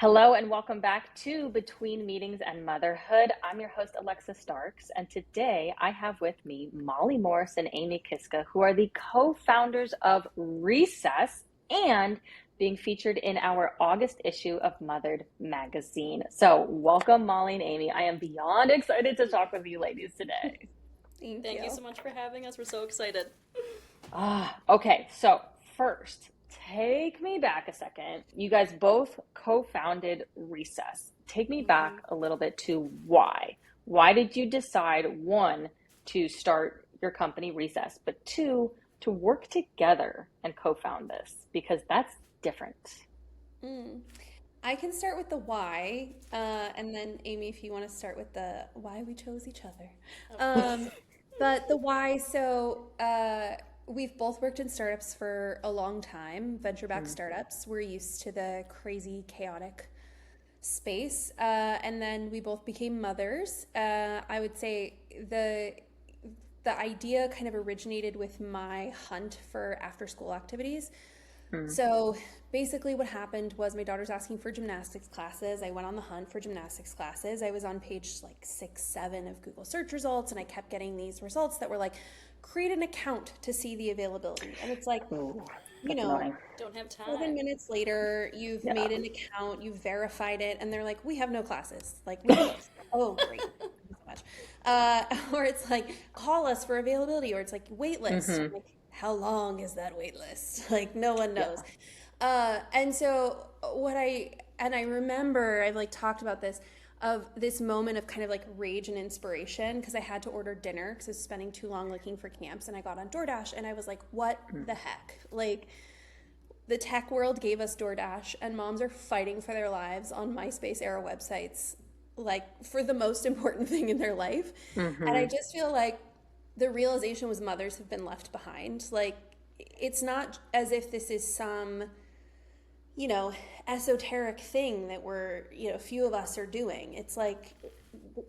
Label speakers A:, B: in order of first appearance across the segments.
A: Hello and welcome back to Between Meetings and Motherhood. I'm your host, Alexa Starks, and today I have with me Molly Morse and Amy Kiska, who are the co-founders of Recess and being featured in our August issue of Mothered magazine. So welcome, Molly and Amy. I am beyond excited to talk with you ladies today.
B: Thank you so much for having us. We're so excited.
A: Okay, so first, take me back a second. You guys both co-founded Recess. Take me back
B: hmm
A: a little bit to why. Why did you decide, one, to start your company Recess, but two, to work together and co-found this? Because that's different.
C: Mm. I can start with the why, and then Amy, if you want to start with the why we chose each other.
B: Of course.
C: Um, but the why, we've both worked in startups for a long time, venture-backed
A: Mm,
C: startups. We're used to the crazy, chaotic space, and then we both became mothers. I would say the idea kind of originated with my hunt for after-school activities.
A: mm,
C: So basically, what happened was my daughter's asking for gymnastics classes. I went on the hunt for gymnastics classes. I was on page like 6, 7 of Google search results, and I kept getting these results that were like, create an account to see the availability. And it's like,
A: ooh,
C: you
A: that's
C: know,
A: annoying.
B: Don't have
C: 7 minutes
B: time.
C: later, you've
A: Yeah.
C: made an account, you've verified it, and they're like, we have no classes. Like, we don't. Oh, great. Thank you so much. Or it's like, call us for availability, or it's like, wait list.
A: Mm-hmm.
C: Like, how long is that wait list? Like, no one knows.
A: Yeah.
C: And so I remember I've like talked about this of this moment of kind of like rage and inspiration because I had to order dinner because I was spending too long looking for camps and I got on DoorDash and I was like, what
A: Mm.
C: the heck? Like the tech world gave us DoorDash and moms are fighting for their lives on MySpace era websites like for the most important thing in their life. And I
A: Mm-hmm.
C: just feel like the realization was mothers have been left behind. Like it's not as if this is some esoteric thing that a few of us are doing. It's like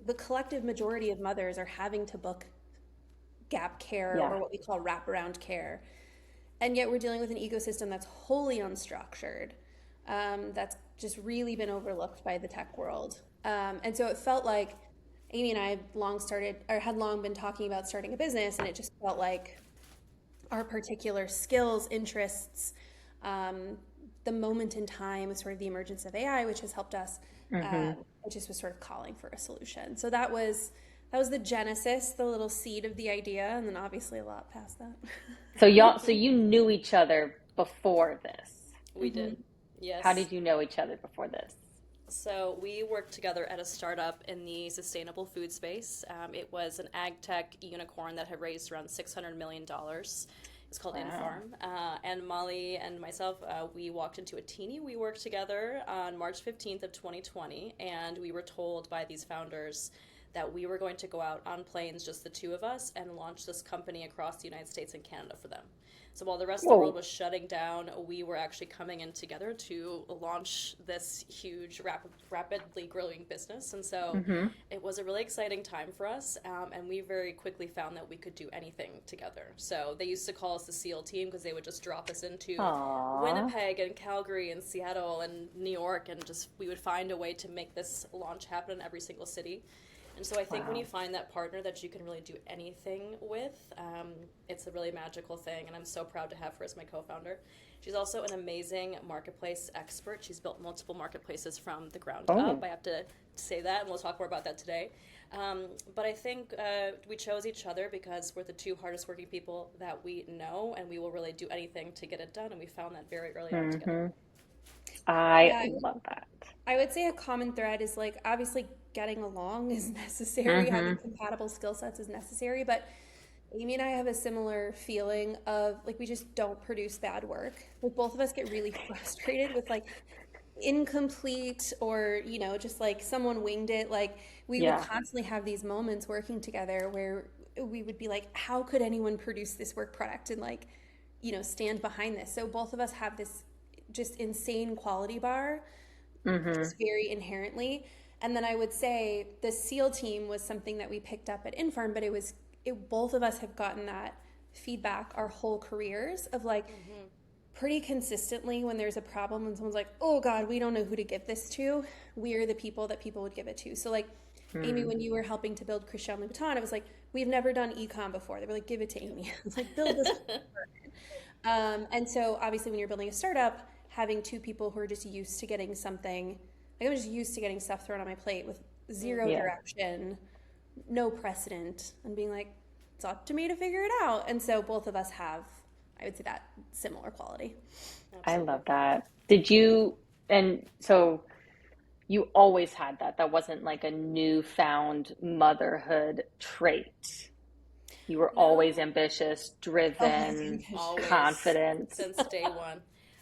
C: the collective majority of mothers are having to book gap care
A: Yeah.
C: or what we call wraparound care. And yet we're dealing with an ecosystem that's wholly unstructured, that's just really been overlooked by the tech world. And so it felt like Amy and I had long been talking about starting a business, and it just felt like our particular skills, interests, um, the moment in time with sort of the emergence of AI, which has helped us.
A: Mm-hmm.
C: It just was sort of calling for a solution. So that was the genesis, the little seed of the idea, and then obviously a lot past that.
A: So you knew each other before this.
B: We
C: hmm
B: did.
A: How
B: Yes.
A: did you know each other before this?
B: So we worked together at a startup in the sustainable food space. It was an ag tech unicorn that had raised around $600 million. It's called
A: Wow.
B: Infarm. And Molly and myself, we walked into a teeny. We worked together on March 15th of 2020, and we were told by these founders that we were going to go out on planes, just the two of us, and launch this company across the United States and Canada for them. So while the rest of the world
A: Whoa.
B: was shutting down, we were actually coming in together to launch this huge, rapidly growing business. And so
A: Mm-hmm.
B: it was a really exciting time for us. And we very quickly found that we could do anything together. So they used to call us the SEAL team because they would just drop us into
A: Aw.
B: Winnipeg and Calgary and Seattle and New York, and just we would find a way to make this launch happen in every single city. And so I think when you
A: Wow.
B: find that partner that you can really do anything with, it's a really magical thing. And I'm so proud to have her as my co founder. She's also an amazing marketplace expert. She's built multiple marketplaces from the ground up.
A: Oh.
B: I have to say that, and we'll talk more about that today. But I think we chose each other because we're the two hardest working people that we know, and we will really do anything to get it done. And we found that very early on together.
A: Mm-hmm. I
C: Yeah,
A: love that.
C: I would say a common thread is like obviously getting along is necessary, having
A: Mm-hmm.
C: compatible skill sets is necessary, but Amy and I have a similar feeling of like we just don't produce bad work. Like both of us get really frustrated with like incomplete or just like someone winged it. Like we would
A: Yeah.
C: constantly have these moments working together where we would be like, how could anyone produce this work product and like stand behind this? So both of us have this just insane quality bar
A: Mm-hmm.
C: just very inherently. And then I would say the SEAL team was something that we picked up at Infarm, but both of us have gotten that feedback our whole careers of like pretty consistently when there's a problem and someone's like, oh God, we don't know who to give this to, we're the people that people would give it to. So like, Amy, when you were helping to build Christian Louboutin, it was like, we've never done e-com before. They were like, give it to Amy. It's like, build this. And so obviously when you're building a startup, having two people who are just used to getting something, like I'm just used to getting stuff thrown on my plate with zero direction, no precedent, and being like, it's up to me to figure it out. And so both of us have, I would say, that similar quality.
A: I love that. Did you, and so you always had that. That wasn't like a newfound motherhood trait. You were always ambitious, driven,
B: Always,
A: confident.
B: since day one.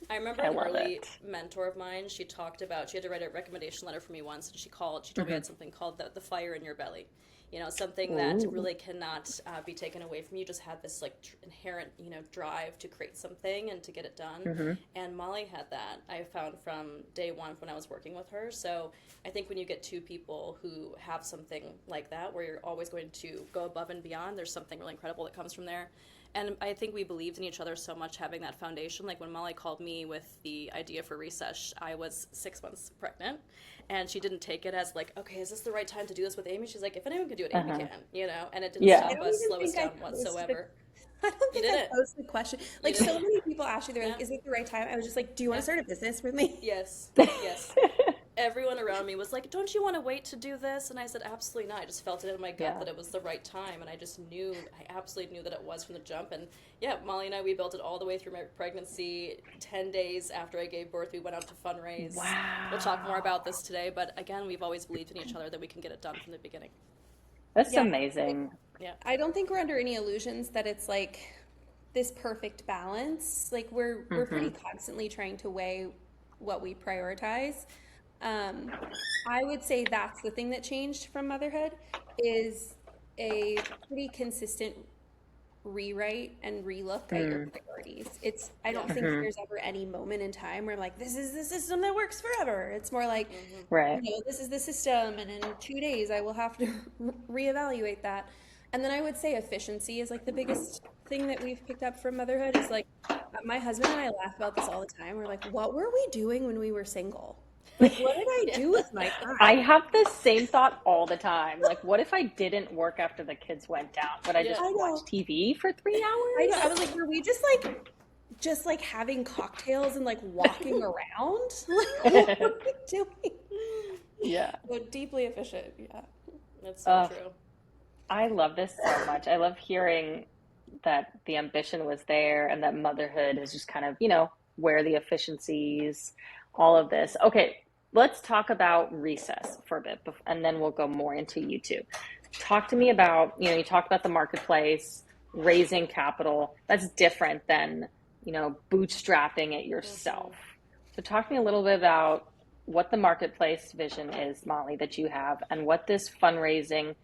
B: I remember an early mentor of mine, she talked about, she had to write a recommendation letter for me once, and she told me I had something called the fire in your belly. You know, something that really cannot be taken away from you. Just had this like inherent, you know, drive to create something and to get it done. And Molly had that, I found from day one when I was working with her. So I think when you get two people who have something like that, where you're always going to go above and beyond, there's something really incredible that comes from there. And I think we believed in each other so much, having that foundation. Like when Molly called me with the idea for Recess, I was 6 months pregnant, and she didn't take it as like, okay, is this the right time to do this with Amy? She's like, if anyone can do it, Amy can, you know, and it didn't stop us, slow us down whatsoever.
C: I don't think I posed the question. Like so many people ask you, they're like, is it the right time? I was just like, do you want to start a business with me?
B: Yes. Everyone around me was like, don't you want to wait to do this? And I said, absolutely not. I just felt it in my gut that it was the right time. And I just knew, I absolutely knew that it was from the jump. And yeah, Molly and I, we built it all the way through my pregnancy. 10 days after I gave birth, we went out to fundraise.
A: Wow.
B: We'll talk more about this today. But again, we've always believed in each other that we can get it done from the beginning.
A: That's amazing.
B: Yeah.
C: I don't think we're under any illusions that it's like this perfect balance. Like we're pretty constantly trying to weigh what we prioritize. I would say that's the thing that changed from motherhood is a pretty consistent rewrite and relook at your priorities. I don't think there's ever any moment in time where like, this is the system that works forever. It's more like, you know, this is the system, and in 2 days I will have to reevaluate that. And then I would say efficiency is like the biggest thing that we've picked up from motherhood is like, my husband and I laugh about this all the time. We're like, what were we doing when we were single? Like, what did I do with my time?
A: I have the same thought all the time. Like, what if I didn't work after the kids went down? Would I just watch TV for 3 hours?
C: I was like, were we just like having cocktails and like walking around? Like, what were we doing?
A: Yeah.
C: So deeply efficient. Yeah.
B: That's so true.
A: I love this so much. I love hearing that the ambition was there and that motherhood is just kind of, you know, where the efficiencies, all of this. Okay, let's talk about Recess for a bit, and then we'll go more into you two. Talk to me about, you know, you talked about the marketplace, raising capital. That's different than, you know, bootstrapping it yourself. So talk to me a little bit about what the marketplace vision is, Molly, that you have, and what this fundraising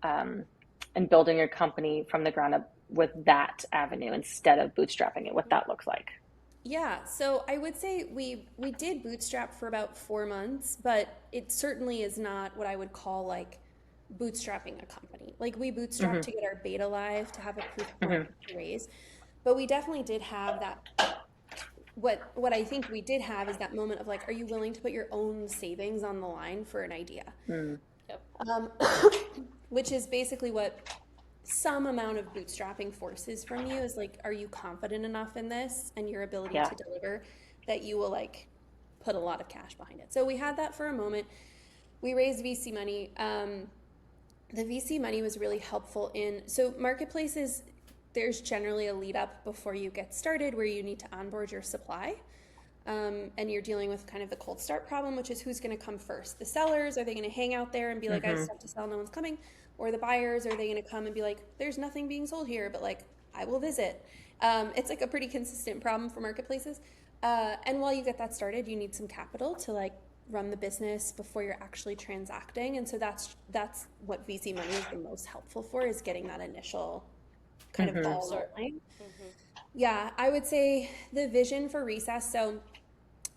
A: and building your company from the ground up with that avenue instead of bootstrapping it, what that looks like.
C: Yeah, so I would say we did bootstrap for about 4 months, but it certainly is not what I would call like bootstrapping a company. Like we bootstrapped to get our beta live, to have a proof point to raise, but we definitely did have that. What I think we did have is that moment of like, are you willing to put your own savings on the line for an idea? Which is basically what some amount of bootstrapping forces from you is like, are you confident enough in this and your ability to deliver that you will like put a lot of cash behind it? So we had that for a moment. We raised VC money. The VC money was really helpful so marketplaces, there's generally a lead up before you get started where you need to onboard your supply. And you're dealing with kind of the cold start problem, which is who's going to come first. The sellers, are they going to hang out there and be like, I just have to sell, no one's coming? Or the buyers, are they going to come and be like, there's nothing being sold here, but like, I will visit. It's like a pretty consistent problem for marketplaces. And while you get that started, you need some capital to like run the business before you're actually transacting. And so that's what VC money is the most helpful for, is getting that initial kind of ball rolling. Yeah, I would say the vision for Recess, so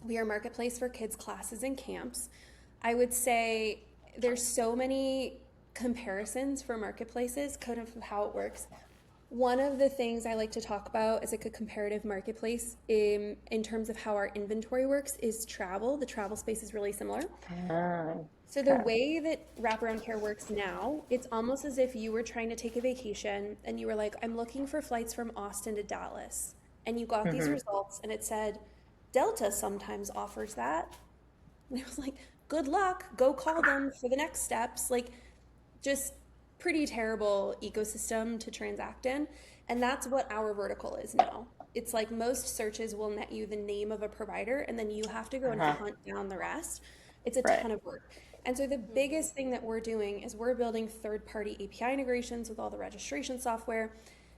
C: we are a marketplace for kids' classes and camps. I would say there's so many comparisons for marketplaces, kind of how it works. One of the things I like to talk about as like a comparative marketplace in terms of how our inventory works is travel. The travel space is really similar.
A: Oh,
C: So the
A: okay.
C: way that wraparound care works now, it's almost as if you were trying to take a vacation and you were like, I'm looking for flights from Austin to Dallas. And you got these
A: Mm-hmm.
C: results and it said, Delta sometimes offers that. And I was like, good luck, go call them for the next steps. Like, just pretty terrible ecosystem to transact in. And that's what our vertical is now. It's like most searches will net you the name of a provider, and then you have to go and
A: Uh-huh.
C: hunt down the rest. It's a
A: Right.
C: ton of work. And so the biggest thing that we're doing is we're building third-party API integrations with all the registration software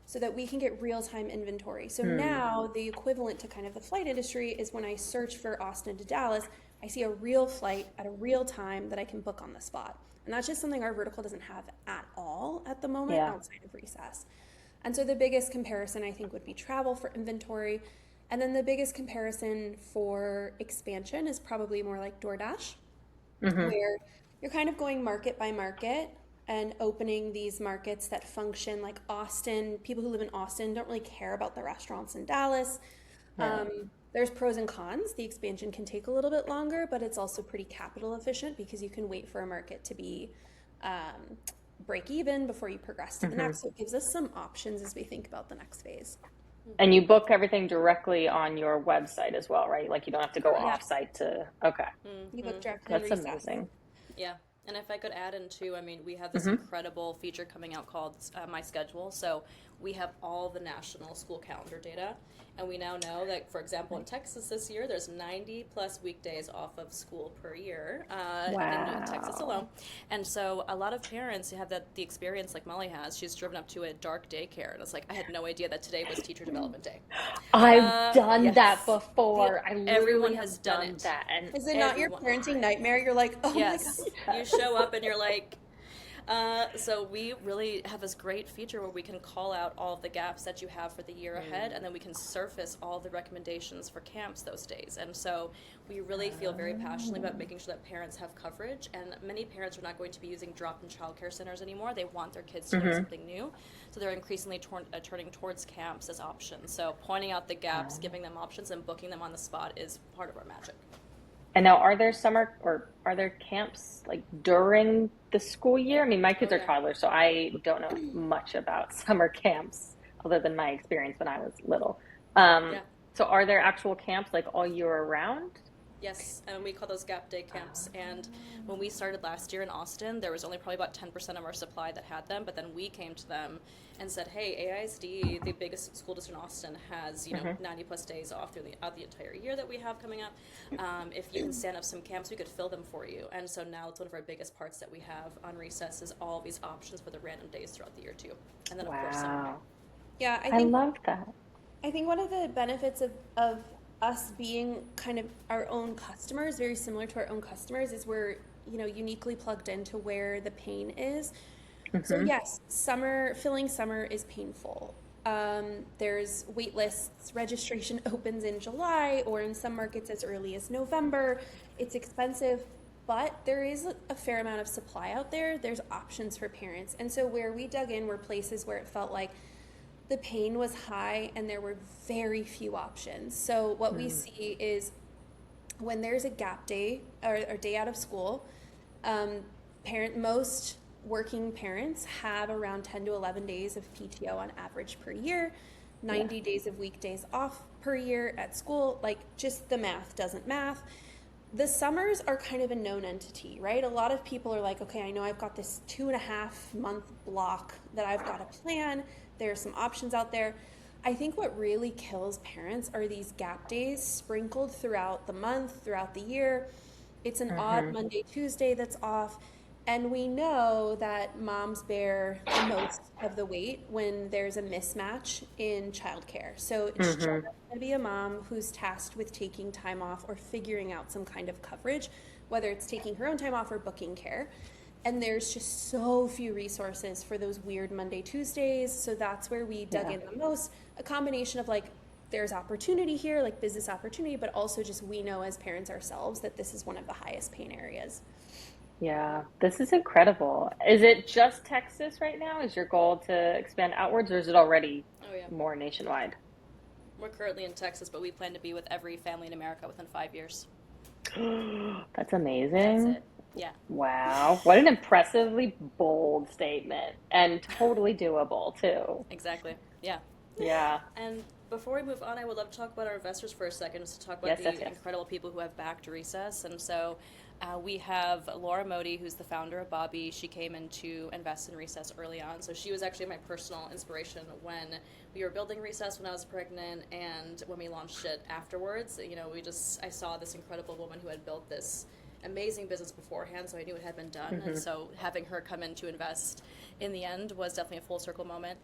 C: so that we can get real-time inventory. So
A: Hmm.
C: now the equivalent to kind of the flight industry is when I search for Austin to Dallas, I see a real flight at a real time that I can book on the spot. And that's just something our vertical doesn't have at all at the moment
A: Yeah.
C: outside of recess. And so the biggest comparison I think would be travel for inventory. And then the biggest comparison for expansion is probably more like DoorDash,
A: Mm-hmm.
C: where you're kind of going market by market and opening these markets that function like Austin. People who live in Austin don't really care about the restaurants in Dallas.
A: Right.
C: There's pros and cons. The expansion can take a little bit longer, but it's also pretty capital efficient because you can wait for a market to be um, break even before you progress to the
A: Mm-hmm.
C: next. So it gives us some options as we think about the next phase.
A: And you book everything directly on your website as well, right? Like you don't have to go
C: Yeah,
A: off site to, okay.
C: you book
B: Mm-hmm.
C: directly in
A: That's
C: recess.
A: amazing.
B: Yeah. And if I could add in too, I mean, we have this
A: Mm-hmm.
B: incredible feature coming out called My Schedule. So we have all the national school calendar data. And we now know that, for example, in Texas this year, there's 90 plus weekdays off of school per year in Texas alone.
A: Wow.
B: And so a lot of parents have the experience like Molly has. She's driven up to a dark daycare. And it's like, I had no idea that today was teacher development day.
A: I've done that
B: Yes.
A: before. I literally
B: Everyone has
A: have
B: done
A: done
B: it.
A: that. And
C: Is it not your
B: Everyone.
C: parenting nightmare? You're like, oh my God.
B: Yes, you
A: yes.
B: show up and you're like, so we really have this great feature where we can call out all of the gaps that you have for the year ahead, and then we can surface all the recommendations for camps those days. And so we really feel very passionately about making sure that parents have coverage. And many parents are not going to be using drop-in childcare centers anymore. They want their kids to learn
A: Mm-hmm.
B: something new, so they're increasingly turning towards camps as options. So pointing out the gaps, giving them options, and booking them on the spot is part of our magic.
A: And now, are there summer or are there camps like during the school year? I mean, my kids
B: Oh
A: are
B: yeah,
A: toddlers, so I don't know much about summer camps other than my experience when I was little. Um,
B: yeah.
A: so are there actual camps like all year around?
B: Yes, and we call those gap day camps. And
A: Oh.
B: when we started last year in Austin, there was only probably about 10% of our supply that had them. But then we came to them and said, "Hey, AISD, the biggest school district in Austin, has
A: Hmm.
B: 90 plus days off throughout the entire year that we have coming up. If you can stand up some camps, we could fill them for you." And so now it's one of our biggest parts that we have on recess is all these options for the random days throughout the year too. And then of course summer.
A: Wow.
C: Yeah,
A: I love that.
C: I think one of the benefits of us being kind of our own customers, very similar to our own customers, is we're, uniquely plugged into where the pain is. So
A: Hmm.
C: yes, filling summer is painful. There's wait lists, registration opens in July or in some markets as early as November. It's expensive, but there is a fair amount of supply out there. There's options for parents. And so where we dug in were places where it felt like the pain was high and there were very few options. So what we see is when there's a gap day or day out of school, um, most working parents have around 10 to 11 days of PTO on average per year,
A: Yeah.
C: 90 days of weekdays off per year at school. Like just the math doesn't math. The summers are kind of a known entity, right? A lot of people are like, okay, I know I've got this 2.5 month block that I've got to plan. There are some options out there. I think what really kills parents are these gap days sprinkled throughout the month, throughout the year. It's an odd
A: Hmm.
C: Monday, Tuesday that's off. And we know that moms bear the most of the weight when there's a mismatch in childcare. So it's
A: Hmm.
C: generally going to be a mom who's tasked with taking time off or figuring out some kind of coverage, whether it's taking her own time off or booking care. And there's just so few resources for those weird Monday, Tuesdays. So that's where we dug
A: Yeah.
C: in the most. A combination of like, there's opportunity here, like business opportunity, but also just we know as parents ourselves that this is one of the highest pain areas.
A: Yeah, this is incredible. Is it just Texas right now? Is your goal to expand outwards, or is it already
B: Oh yeah.
A: more nationwide?
B: We're currently in Texas, but we plan to be with every family in America within 5 years.
A: That's
B: That's
A: amazing.
B: it. Yeah.
A: Wow. What an impressively bold statement and totally doable too.
B: Exactly. Yeah.
A: Yeah.
B: And before we move on, I would love to talk about our investors for a second, just to talk about
A: Yes, yes,
B: the
A: yes.
B: incredible people who have backed Recess. And so we have Laura Modi, who's the founder of Bobby. She came in to invest in Recess early on. So she was actually my personal inspiration when we were building Recess when I was pregnant and when we launched it afterwards. You know, I saw this incredible woman who had built this amazing business beforehand, so I knew it had been done. And
A: Hmm.
B: so having her come in to invest in the end was definitely a full circle moment.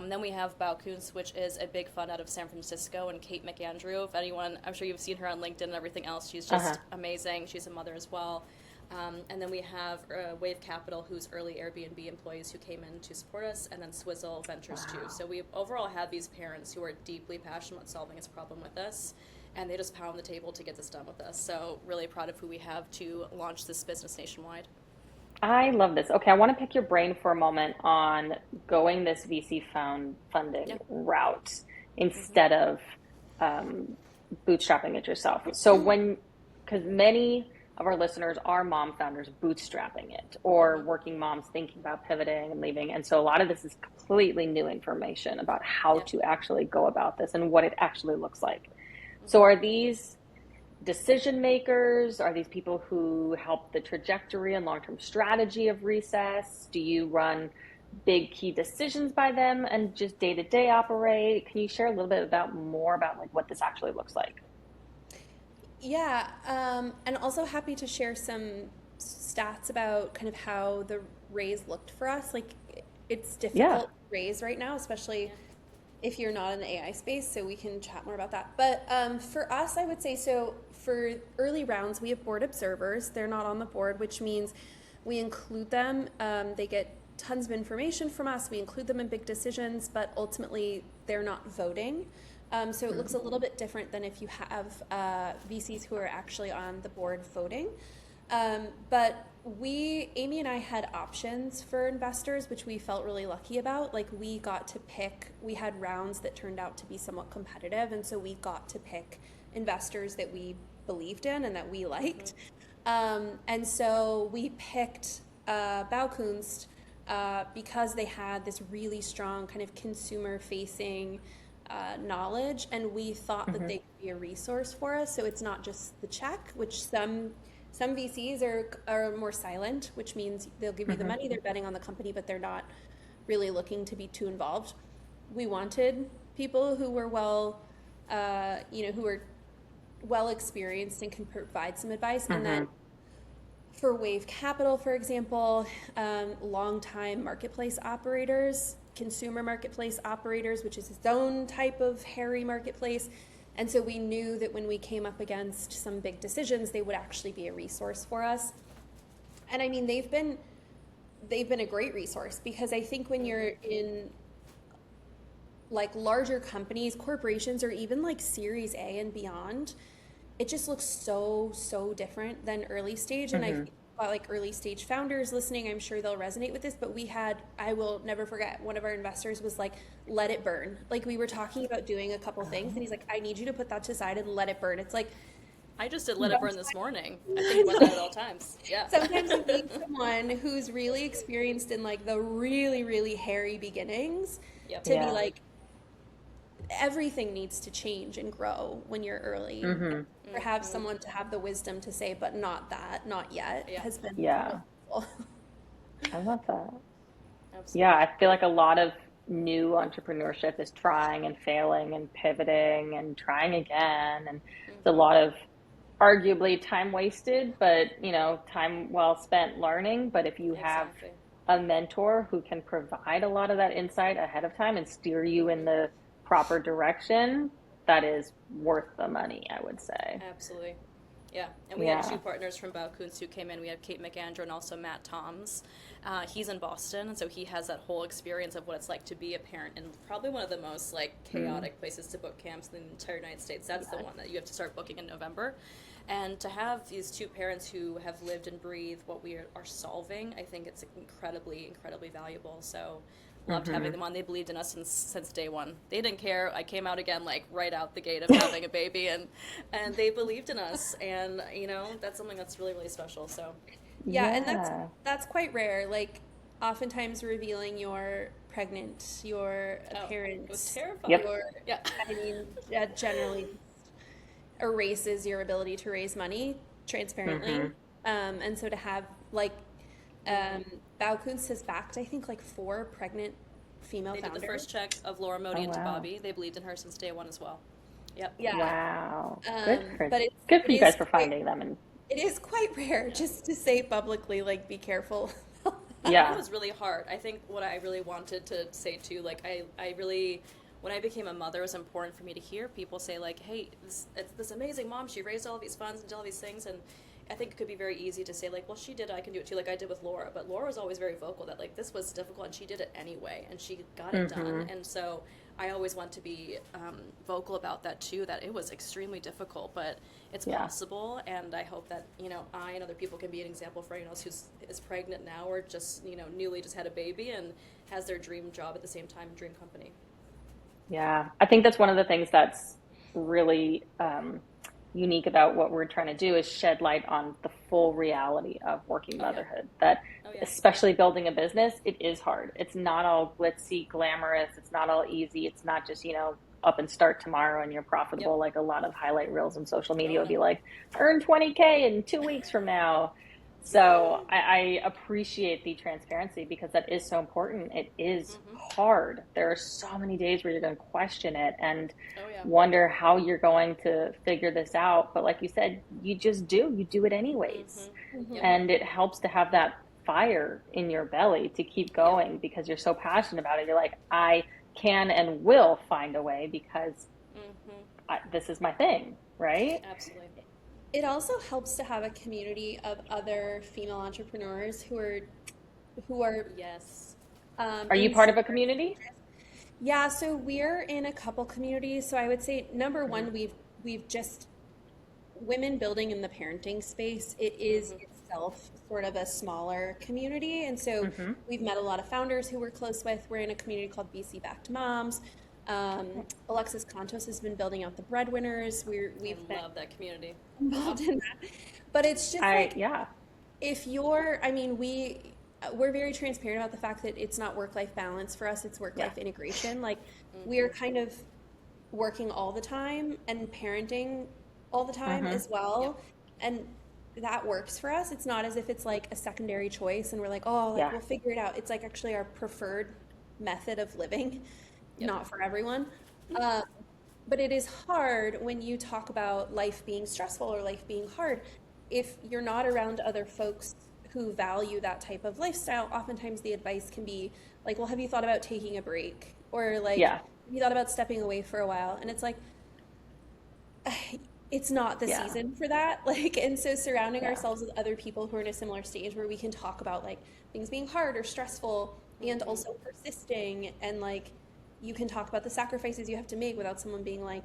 B: Then we have Bao Kuntz, which is a big fund out of San Francisco, and Kate McAndrew. If anyone, I'm sure you've seen her on LinkedIn and everything else. She's
A: Uh-huh.
B: just amazing. She's a mother as well. And then we have Wave Capital, who's early Airbnb employees who came in to support us, and then Swizzle Ventures too.
A: Wow.
B: So we overall have these parents who are deeply passionate about solving this problem with us, and they just pound the table to get this done with us. So really proud of who we have to launch this business nationwide.
A: I love this. Okay, I want to pick your brain for a moment on going this VC funding
B: Yeah.
A: route
B: Mm-hmm.
A: instead of um, bootstrapping it yourself. So because many of our listeners are mom founders bootstrapping it or
B: Mm-hmm.
A: working moms thinking about pivoting and leaving. And so a lot of this is completely new information about how
B: Yeah.
A: to actually go about this and what it actually looks like. So
B: Mm-hmm.
A: are these decision makers? Are these people who help the trajectory and long-term strategy of Recess? Do you run big key decisions by them and just day-to-day operate? Can you share a little bit about more about like what this actually looks like?
C: Yeah, and also happy to share some stats about kind of how the raise looked for us. Like, it's
A: Yeah.
C: difficult to raise right now, especially
B: Yeah.
C: if you're not in the AI space, so we can chat more about that. But for us, I would say so for early rounds, we have board observers. They're not on the board, which means we include them. They get tons of information from us. We include them in big decisions, but ultimately they're not voting. So it looks a little bit different than if you have VCs who are actually on the board voting. But Amy and I had options for investors, which we felt really lucky about. Like we got to pick, we had rounds that turned out to be somewhat competitive. And so we got to pick investors that we believed in and that we liked. And so we picked Baukunst because they had this really strong kind of consumer facing knowledge, and we thought that
A: Hmm.
C: they could be a resource for us. So it's not just the check, which some VCs are more silent, which means they'll give you the
A: Hmm.
C: money, they're betting on the company, but they're not really looking to be too involved. We wanted people who were who were well experienced and can provide some advice. And then
A: Hmm.
C: for Wave Capital, for example, longtime marketplace operators, consumer marketplace operators, which is its own type of hairy marketplace. And so we knew that when we came up against some big decisions, they would actually be a resource for us. And I mean, they've been a great resource because I think when you're in like larger companies, corporations, or even like Series A and beyond, it just looks so different than early stage. And I
A: Hmm.
C: think about like early stage founders listening, I'm sure they'll resonate with this. But I will never forget, one of our investors was like, let it burn. Like we were talking about doing a couple things, and he's like, I need you to put that to side and let it burn. It's like
B: I just did Let It Burn
C: sometimes,
B: this morning. I think
C: I
B: about that
C: know.
B: at all times. Yeah.
C: Sometimes you need someone who's really experienced in like the really hairy beginnings
B: Yep.
C: to be
A: Yeah.
C: like, everything needs to change and grow when you're early. And
A: Hmm.
C: to have
B: Mm-hmm.
C: someone to have the wisdom to say, but not that, not yet,
B: Yeah.
C: has been
A: Yeah.
C: helpful.
A: I love that. Yeah,
B: Absolutely.
A: I feel like a lot of new entrepreneurship is trying and failing and pivoting and trying again. And it's a
B: Mm-hmm.
A: lot of arguably time wasted, but time well spent learning. But if you have
B: Exactly.
A: a mentor who can provide a lot of that insight ahead of time and steer you in
B: Mm-hmm.
A: the proper direction, that is worth the money, I would say.
B: Absolutely. Yeah, and we had two
A: Yeah.
B: partners from Bao Kuntz who came in. We have Kate McAndrew and also Matt Toms. He's in Boston, and so he has that whole experience of what it's like to be a parent in probably one of the most like
A: Mm.
B: chaotic places to book camps in the entire United States. That's the
C: Yeah.
B: one that you have to start booking in November. And to have these two parents who have lived and breathed what we are solving, I think it's incredibly, incredibly valuable. So loved having them on. They believed in us since day one. They didn't care. I came out again like right out the gate of having a baby, and they believed in us. And that's something that's really, really special. So
C: Yeah, and that's quite rare. Like oftentimes revealing you're pregnant, you're a parent,
B: it was terrifying.
A: Yep.
B: Yeah.
C: I mean, that generally erases your ability to raise money transparently. And so to have like Baukunst has backed, I think, like 4 pregnant female
B: They did
C: founders.
B: the first check of Laura Modi into
A: wow.
B: Bobby. They believed in her since day one as well. Yep.
C: Yeah.
A: Wow.
C: But
A: Good for
C: it
A: you guys
C: is
A: for finding them. And
C: it is quite rare just to say publicly, like, be careful.
A: yeah.
B: It was really hard. I think what I really wanted to say too, like I really, when I became a mother, it was important for me to hear people say like, hey, it's this amazing mom. She raised all these funds and did all these things. And I think it could be very easy to say like, well, she did it, I can do it too, like I did with Laura. But Laura was always very vocal that like this was difficult and she did it anyway and she got it done. And so I always want to be vocal about that too, that it was extremely difficult, but it's possible. And I hope that, I and other people can be an example for anyone else is pregnant now or just, newly just had a baby and has their dream job at the same time, dream company.
A: Yeah. I think that's one of the things that's really unique about what we're trying to do is shed light on the full reality of working motherhood. That especially building a business, it is hard. It's not all glitzy, glamorous. It's not all easy. It's not just, up and start tomorrow and you're profitable. Like a lot of highlight reels on social media will be like, earn 20K in 2 weeks from now. So I appreciate the transparency because that is so important. It is hard. There are so many days where you're going to question it and wonder how you're going to figure this out. But like you said, you just do. You do it anyways. And it helps to have that fire in your belly to keep going because you're so passionate about it. You're like, I can and will find a way because this is my thing, right?
B: Absolutely.
C: It also helps to have a community of other female entrepreneurs who are
B: Yes.
A: Are you part of a community?
C: Yeah, so we're in a couple communities. So I would say number one, we've just women building in the parenting space. It is itself sort of a smaller community, and so we've met a lot of founders who we're close with. We're in a community called BC Backed Moms. Alexis Contos has been building out the breadwinners. We've
B: love that community.
C: Involved in that, but it's just if you're, I mean, we're very transparent about the fact that it's not work-life balance for us. It's work-life integration. Like we are kind of working all the time and parenting all the time as well, and that works for us. It's not as if it's like a secondary choice and we're like, oh, like we'll figure it out. It's like actually our preferred method of living. Not for everyone. But it is hard when you talk about life being stressful or life being hard. If you're not around other folks who value that type of lifestyle, oftentimes the advice can be like, well, have you thought about taking a break? Or like, have you thought about stepping away for a while? And it's like, it's not the season for that. Like, and so surrounding ourselves with other people who are in a similar stage where we can talk about like things being hard or stressful and also persisting, and like, you can talk about the sacrifices you have to make without someone being like,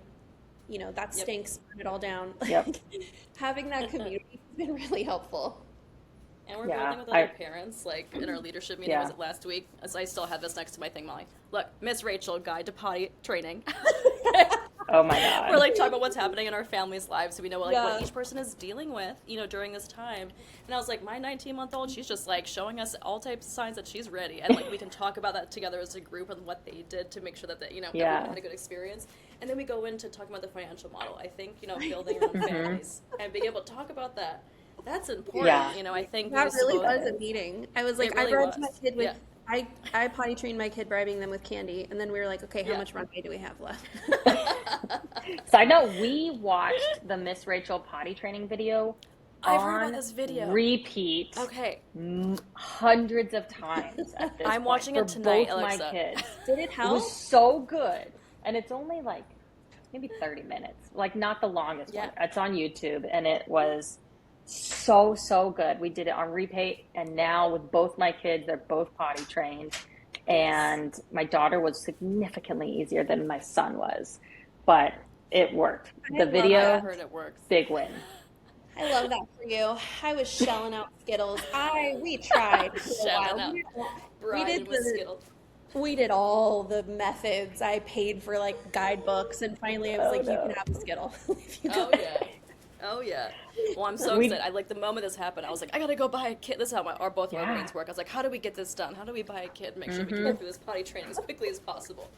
C: that stinks, burn it all down. Having that community has been really helpful.
B: And we're building with other parents, like in our leadership meeting, was it last week? As I still have this next to my thing, Molly. Look, Miss Rachel, Guide to Potty Training.
A: Oh my God.
B: We're like talking about what's happening in our families' lives, so we know like what each person is dealing with, during this time. And I was like, my 19-month-old, she's just like showing us all types of signs that she's ready, and like we can talk about that together as a group and what they did to make sure that everyone had a good experience. And then we go into talking about the financial model. I think building our own families and being able to talk about that. That's important. I think
C: that really was a meeting. I was like,
B: really
C: I bribed my kid with. I potty trained my kid bribing them with candy, and then we were like, okay, how much runway do we have left?
A: Side note, we watched the Miss Rachel potty training video
B: I've heard about this video.
A: Repeat.
B: Okay.
A: Hundreds of times at this
B: I'm
A: point
B: watching it
A: for
B: tonight,
A: both
B: Alexa.
A: my kids.
C: Did it help?
A: It was so good. And it's only like maybe 30 minutes. Like not the longest one. It's on YouTube, and it was so good. We did it on repeat, and now with both my kids, they're both potty trained. And my daughter was significantly easier than my son was, but it worked. The video,
B: I heard it works.
A: big win.
C: I love that for you. I was shelling out Skittles. We tried for a
B: Shelling
C: while.
B: out.
C: We did
B: Brian with
C: the
B: Skittles.
C: we did all the methods. I paid for like guidebooks, and finally I was
A: Oh
C: like, "You can
A: no.
C: have a Skittle if you go
B: Oh
C: ahead."
B: yeah. Oh yeah. Well, I'm so
A: We
B: excited. I like the moment this happened. I was like, I gotta go buy a kit. This is how both of our
A: yeah.
B: brains work. I was like, how do we get this done? How do we buy a kit and make sure we can
A: hmm
B: get through this potty training as quickly as possible?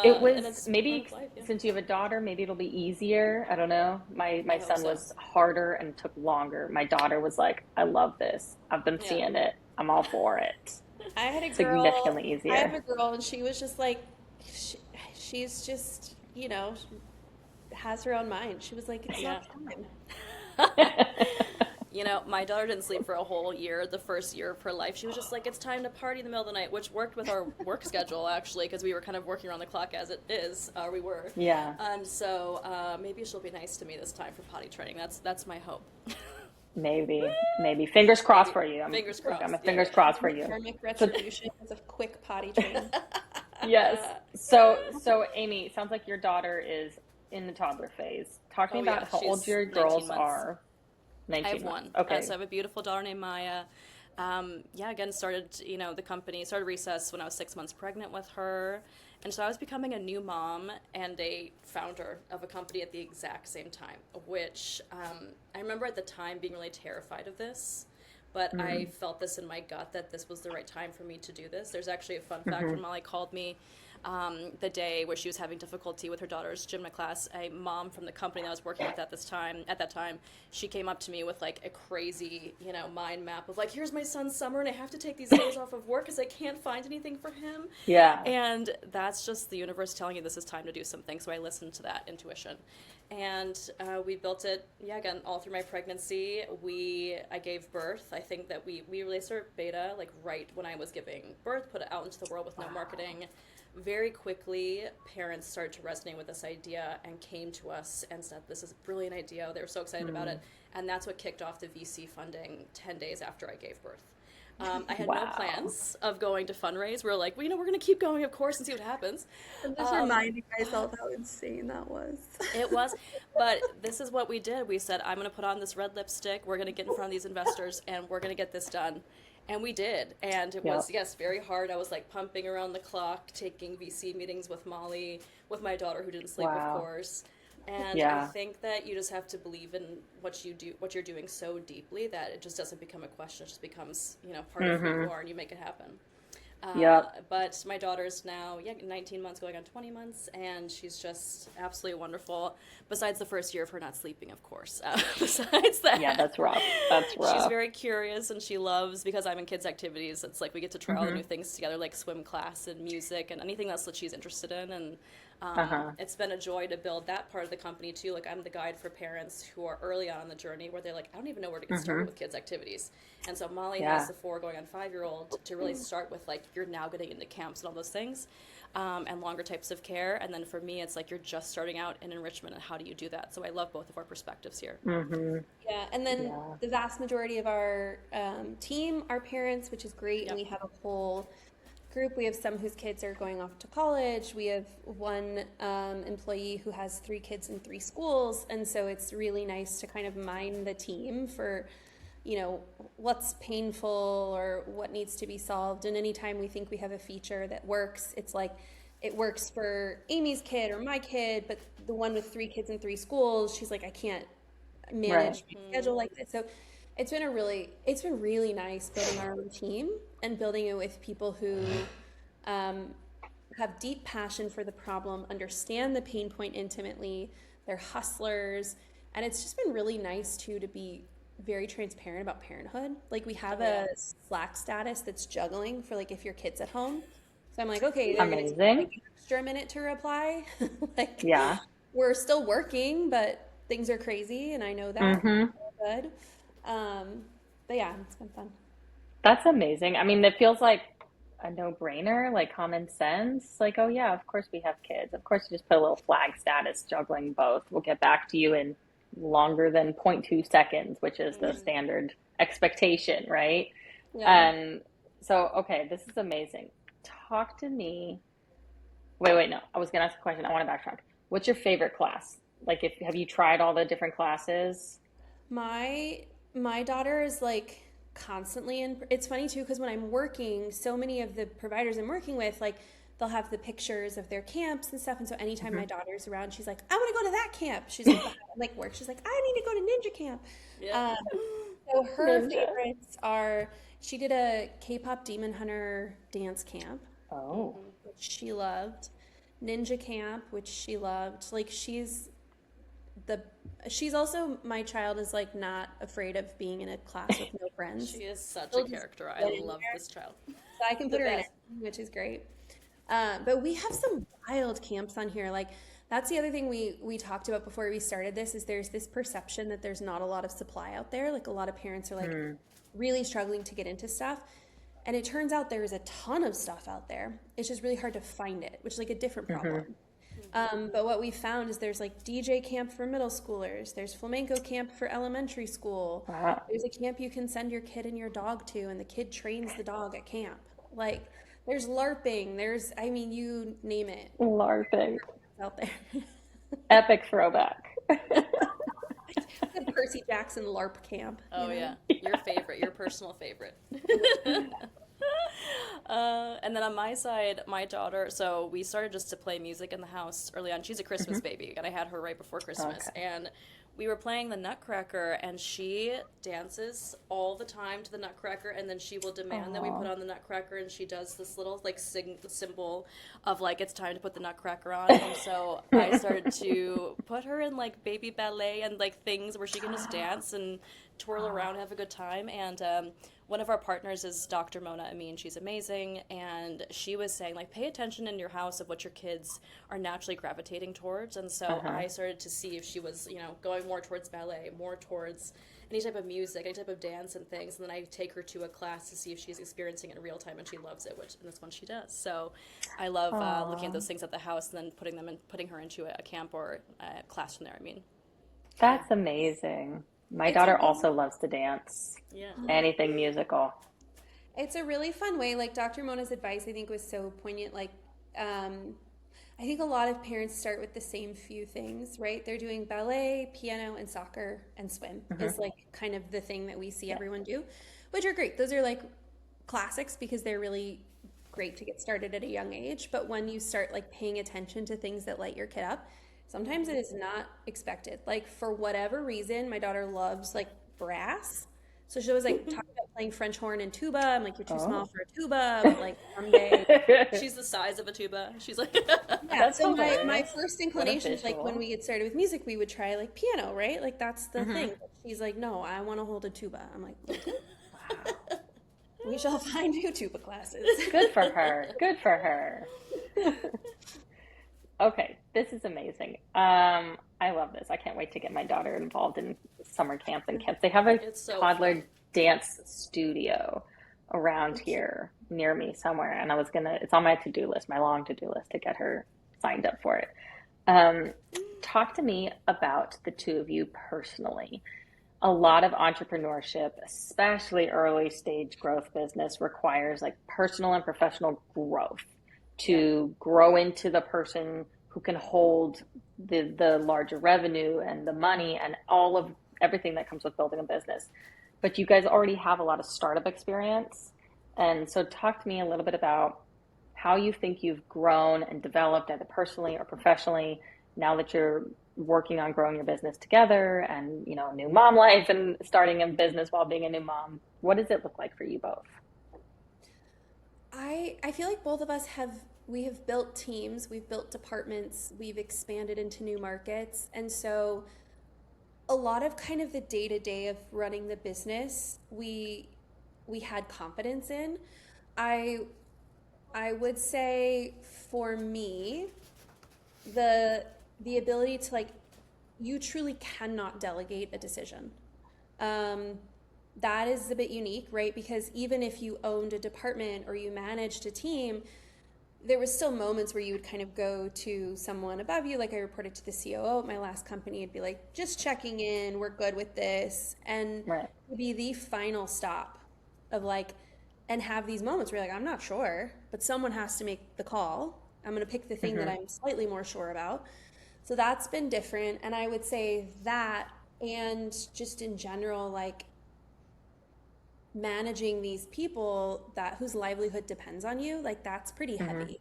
A: It
B: And
A: was
B: it's part
A: maybe
B: of life. Yeah.
A: since you have a daughter, maybe it'll be easier. I don't know. My
B: I hope
A: son
B: so.
A: was harder and took longer. My daughter was like, I love this. I've been
B: Yeah.
A: seeing it. I'm all for it.
C: I had a girl.
A: Significantly
C: I have
A: easier.
C: a girl, and she was just like, she's just, has her own mind. She was like, "It's
B: Yeah.
C: not time."
B: You know, my daughter didn't sleep for a whole year, the first year of her life. She was just like, it's time to party in the middle of the night, which worked with our work schedule, actually, because we were kind of working around the clock as it is, or we were.
A: Yeah,
B: And so maybe she'll be nice to me this time for potty training. That's my hope.
A: maybe. Fingers crossed
B: Maybe.
A: for you.
B: Fingers
A: I'm a
B: crossed. Yeah,
A: fingers
B: yeah, yeah.
A: crossed for you.
C: Karmic
A: So
C: retribution is a quick potty train.
A: yes. So Amy, it sounds like your daughter is in the toddler phase. Talk to me
B: Oh,
A: about
B: yeah,
A: how old
B: she's
A: your
B: 19
A: girls
B: months.
A: are.
B: I
A: 19
B: have
A: months.
B: one.
A: Okay.
B: So I have a beautiful daughter named Maya. Yeah, again, started, the company, started Recess when I was 6 months pregnant with her. And so I was becoming a new mom and a founder of a company at the exact same time, which I remember at the time being really terrified of this. But I
A: Mm.
B: felt this in my gut that this was the right time for me to do this. There's actually a fun fact
A: hmm
B: when Molly called me the day where she was having difficulty with her daughter's gym class. A mom from the company that I was working with at that time, she came up to me with like a crazy, mind map of like, here's my son's summer, and I have to take these days off of work because I can't find anything for him.
A: Yeah.
B: And that's just the universe telling you this is time to do something. So I listened to that intuition. And we built it, yeah, again, all through my pregnancy. I gave birth. I think that we released our beta like right when I was giving birth, put it out into the world with no marketing. Very quickly, parents started to resonate with this idea and came to us and said, this is a brilliant idea. They were so excited about it. And that's what kicked off the VC funding 10 days after I gave birth. I had no
A: Wow.
B: plans of going to fundraise. We were like, well, we're going to keep going, of course, and see what happens.
C: I'm just
B: Um,
C: reminding myself how insane that was.
B: it was, but this is what we did. We said, I'm going to put on this red lipstick. We're going to get in front of these investors, and we're going to get this done. And we did. And it
A: Yep.
B: was, yes, very hard. I was like pumping around the clock, taking VC meetings with Molly, with my daughter who didn't sleep, of
A: Wow.
B: course. And I
A: Yeah.
B: think that you just have to believe in what you do, what you're doing so deeply that it just doesn't become a question. It just becomes, part of who
A: hmm
B: you are, and you make it happen.
A: Yep.
B: But my daughter's now, yeah, 19 months going on 20 months, and she's just absolutely wonderful. Besides the first year of her not sleeping, of course. Besides
A: Yeah,
B: that,
A: that's rough. That's
B: she's
A: rough.
B: very curious, and she loves, because I'm in kids' activities, it's like we get to try all the
A: hmm
B: new things together, like swim class and music and anything else that she's interested in. And
A: Uh-huh.
B: it's been a joy to build that part of the company too. Like I'm the guide for parents who are early on in the journey where they're like, I don't even know where to get started
A: hmm
B: with kids' activities. And so Molly has
A: Yeah.
B: the 4 going on 5-year-old to really start with like, you're now getting into camps and all those things, and longer types of care. And then for me, it's like you're just starting out in enrichment, and how do you do that? So I love both of our perspectives here.
A: hmm
C: Yeah, and then
A: Yeah.
C: the vast majority of our team are parents, which is great, and
B: Yep.
C: we have a whole group. We have some whose kids are going off to college. We have one employee who has 3 kids in 3 schools, and so it's really nice to kind of mine the team for, what's painful or what needs to be solved. And anytime we think we have a feature that works, it's like it works for Amy's kid or my kid, but the one with 3 kids in 3 schools, she's like, I can't
A: Right.
C: manage my schedule like this. So it's been really nice building our own team and building it with people who um, have deep passion for the problem, understand the pain point intimately. They're hustlers, and it's just been really nice too to be very transparent about parenthood. Like we have
B: Oh yeah.
C: a Slack status that's juggling for like if your kid's at home. So I'm like, okay, they're gonna take like
A: Amazing.
C: an extra minute to reply. Like
A: Yeah.
C: we're still working, but things are crazy, and I know that.
A: hmm
C: Good. Um, but yeah, it's been fun.
A: That's amazing. I mean, it feels like a no-brainer, like common sense. Like, oh yeah, of course we have kids. Of course you just put a little flag status juggling both. We'll get back to you in longer than 0.2 seconds, which is the
B: Mm-hmm.
A: standard expectation, right?
C: Yeah.
A: And so, okay, this is amazing. Talk to me. Wait, no. I was gonna ask a question. I want to backtrack. What's your favorite class? Like, if have you tried all the different classes?
C: My my daughter is like constantly in. It's funny too because when I'm working, so many of the providers I'm working with, like they'll have the pictures of their camps and stuff. And so anytime my daughter's around, she's like, "I want to go to that camp." She's like, like work. She's like, "I need to go to ninja camp."
B: Yeah.
C: Um, so her
A: Ninja.
C: favorites are. She did a K-pop Demon Hunter dance camp,
A: Oh.
C: which she loved. Ninja camp, which she loved. Like the she's also my child is like not afraid of being in a class with no friends.
B: She is such a
C: She'll just
B: character. I
C: get in
B: love
C: there.
B: this child.
C: So I can
B: The
C: put her in
B: best.
C: anything, which is great. But we have some wild camps on here. Like that's the other thing we talked about before we started this is there's this perception that there's not a lot of supply out there. Like a lot of parents are like really struggling to get into stuff. And it turns out there is a ton of stuff out there. It's just really hard to find it, which is like a different problem. But what we found is there's like DJ camp for middle schoolers. There's flamenco camp for elementary school.
A: Wow.
C: There's a camp you can send your kid and your dog to, and the kid trains the dog at camp. Like there's LARPing. There's, I mean, you name it
A: LARPing.
C: out there.
A: Epic throwback.
C: The Percy Jackson LARP camp.
B: Oh
C: you know?
B: yeah, your favorite, your personal favorite. And then on my side, my daughter, so we started just to play music in the house early on. She's a Christmas baby, and I had her right before Christmas.
A: Okay.
B: And we were playing the Nutcracker, and she dances all the time to the Nutcracker, and then she will demand that we put on the Nutcracker, and she does this little like symbol of like it's time to put the Nutcracker on. And so I started to put her in like baby ballet and like things where she can just dance and twirl around, have a good time. And one of our partners is Dr. Mona Amin. She's amazing, and she was saying like pay attention in your house of what your kids are naturally gravitating towards. And so I started to see if she was, you know, going more towards ballet, more towards any type of music, any type of dance and things. And then I take her to a class to see if she's experiencing it in real time, and she loves it, which and that's when she does. So I love looking at those things at the house and then putting her into a camp or a class from there. I mean,
A: That's amazing. My
C: It's
A: daughter
C: a
A: also loves to dance.
B: yeah.
A: Anything musical.
C: It's a really fun way. Like Dr. Mona's advice, I think was so poignant. Like, I think a lot of parents start with the same few things, right? They're doing ballet, piano, and soccer and swim is like kind of the thing that we see everyone do, which are great. Those are like classics because they're really great to get started at a young age. But when you start like paying attention to things that light your kid up, sometimes it is not expected. Like for whatever reason, my daughter loves like brass. So she was like talking about playing French horn and tuba. I'm like, you're too small for a tuba, but like someday.
B: She's the size of a tuba. She's like,
C: Yeah.
A: That's
C: So my
A: hilarious.
C: first
A: What a
C: inclination is like when
A: visual.
C: we get started with music, we would try like piano, right? Like that's the thing. But she's like, no, I want to hold a tuba. I'm like, wow. We shall find new tuba classes.
A: Good for her. Good for her. Okay, this is amazing. I love this. I can't wait to get my daughter involved in summer camps and camps. They have a
B: it's so
A: toddler
B: fun.
A: dance studio around here near me somewhere, and it's on my to-do list, my long to-do list to get her signed up for it. Um, Talk to me about the two of you personally. A lot of entrepreneurship, especially early stage growth business, requires like personal and professional growth to grow into the person who can hold the larger revenue and the money and all of everything that comes with building a business. But you guys already have a lot of startup experience. And so talk to me a little bit about how you think you've grown and developed either personally or professionally now that you're working on growing your business together and, you know, new mom life and starting a business while being a new mom. What does it look like for you both?
C: I feel like both of us we have built teams, we've built departments, we've expanded into new markets. And so a lot of kind of the day-to-day of running the business, we had confidence in. I would say for me, the ability to like you truly cannot delegate a decision. That is a bit unique, right? Because even if you owned a department or you managed a team, there was still moments where you would kind of go to someone above you. Like I reported to the COO at my last company. It'd be like, just checking in, we're good with this. And
A: Right.
C: it'd be the final stop of like, and have these moments where you're like, I'm not sure, but someone has to make the call. I'm going to pick the thing that I'm slightly more sure about. So that's been different. And I would say that And just in general, like managing these people that whose livelihood depends on you, like that's pretty
A: Hmm.
C: heavy.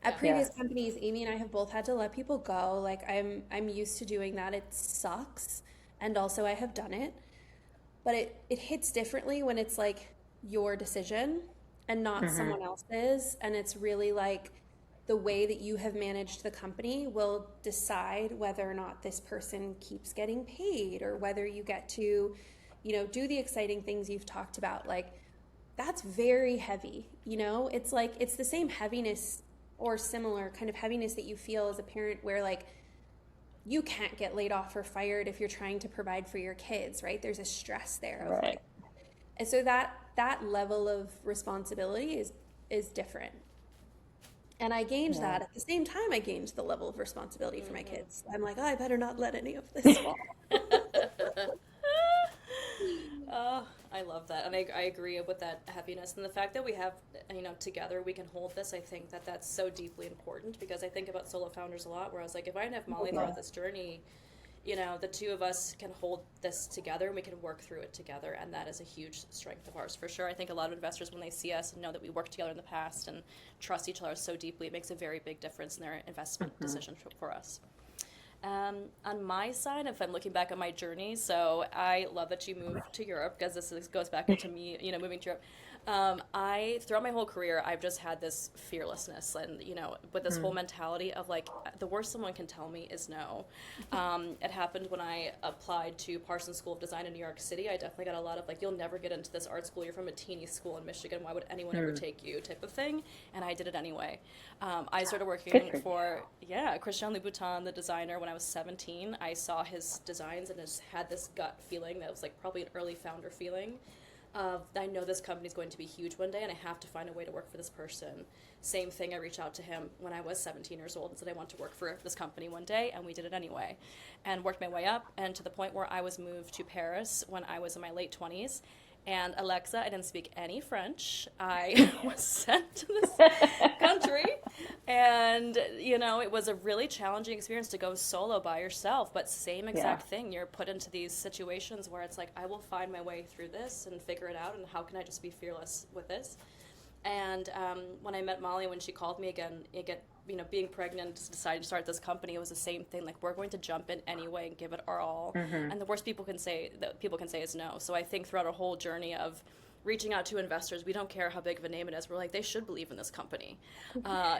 C: At
A: Yeah.
C: previous companies, Amy and I have both had to let people go. Like I'm used to doing that. It sucks. And also I have done it. But it hits differently when it's like your decision and not
A: Hmm.
C: someone else's. And it's really like the way that you have managed the company will decide whether or not this person keeps getting paid or whether you get to, do the exciting things you've talked about. Like that's very heavy, It's like it's the same heaviness or similar kind of heaviness that you feel as a parent where like you can't get laid off or fired if you're trying to provide for your kids, right? There's a stress there of
A: Right.
C: like, and so that level of responsibility is different. And I gained
A: Yeah.
C: that at the same time. I gained the level of responsibility for my
B: Mm-hmm.
C: kids. I'm like, oh, I better not let any of this fall.
B: I love that, and I agree with that heaviness and the fact that we have, together we can hold this. I think that that's so deeply important because I think about solo founders a lot. Where I was like, if I didn't have Molly
A: Yeah.
B: throughout this journey, the two of us can hold this together and we can work through it together, and that is a huge strength of ours for sure. I think a lot of investors, when they see us and know that we worked together in the past and trust each other so deeply, it makes a very big difference in their investment
A: Hmm.
B: decision for us. On my side, if I'm looking back on my journey, so I love that you moved to Europe because goes back into me, moving to Europe. I throughout my whole career, I've just had this fearlessness, and with this whole mentality of like the worst someone can tell me is no. It happened when I applied to Parsons School of Design in New York City. I definitely got a lot of like, you'll never get into this art school. You're from a teeny school in Michigan. Why would anyone ever take you? Type of thing. And I did it anyway. I started
A: Good
B: working
A: for you.
B: for, yeah, Christian Louboutin, the designer, when I was 17. I saw his designs and just had this gut feeling that was like probably an early founder feeling of I know this company's going to be huge one day and I have to find a way to work for this person. Same thing, I reached out to him when I was 17 years old and said I want to work for this company one day, and we did it anyway. And worked my way up, and to the point where I was moved to Paris when I was in my late 20s. And Alexa, I didn't speak any French. I was sent to this country, and it was a really challenging experience to go solo by yourself, but same
A: Yeah.
B: exact thing. You're put into these situations where it's like, I will find my way through this and figure it out, and how can I just be fearless with this? And when I met Molly, when she called me again, being pregnant, deciding to start this company, it was the same thing. Like, we're going to jump in anyway and give it our all.
A: Hmm.
B: And the worst people can say is no. So I think throughout our whole journey of reaching out to investors, we don't care how big of a name it is. We're like, they should believe in this company.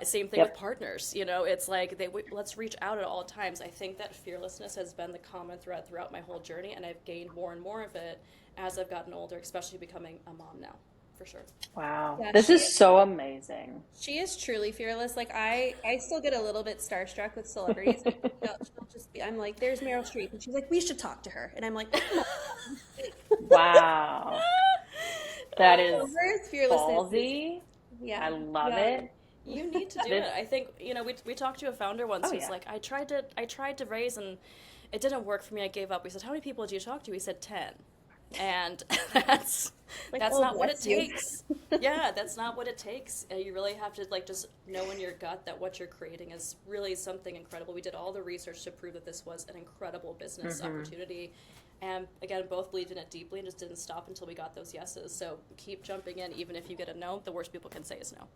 B: Same thing with
A: Yep.
B: partners. It's like let's reach out at all times. I think that fearlessness has been the common thread throughout my whole journey, and I've gained more and more of it as I've gotten older, especially becoming a mom now, for sure.
A: Wow.
C: Yeah,
A: This is so amazing.
C: she is truly fearless. Like I still get a little bit starstruck with celebrities. She'll just be, I'm like, there's Meryl Streep, and she's like, we should talk to her, and I'm like, oh.
A: Wow. That is
C: So her fearlessness is,
A: ballsy. I
C: yeah,
A: love
C: yeah.
A: it.
B: You need to do
A: This,
B: it. I think we talked to a founder once
A: oh
B: who's
A: yeah.
B: like, I tried to raise and it didn't work for me. I gave up. We said, how many people did you talk to? He said 10, and that's
C: Like,
B: that's
C: oh,
B: not what it
C: bless you.
B: takes. Yeah, that's not what it takes. You really have to like just know in your gut that what you're creating is really something incredible. We did all the research to prove that this was an incredible business
A: Hmm.
B: opportunity. And again, both believed in it deeply and just didn't stop until we got those yeses. So keep jumping in, even if you get a no. The worst people can say is no.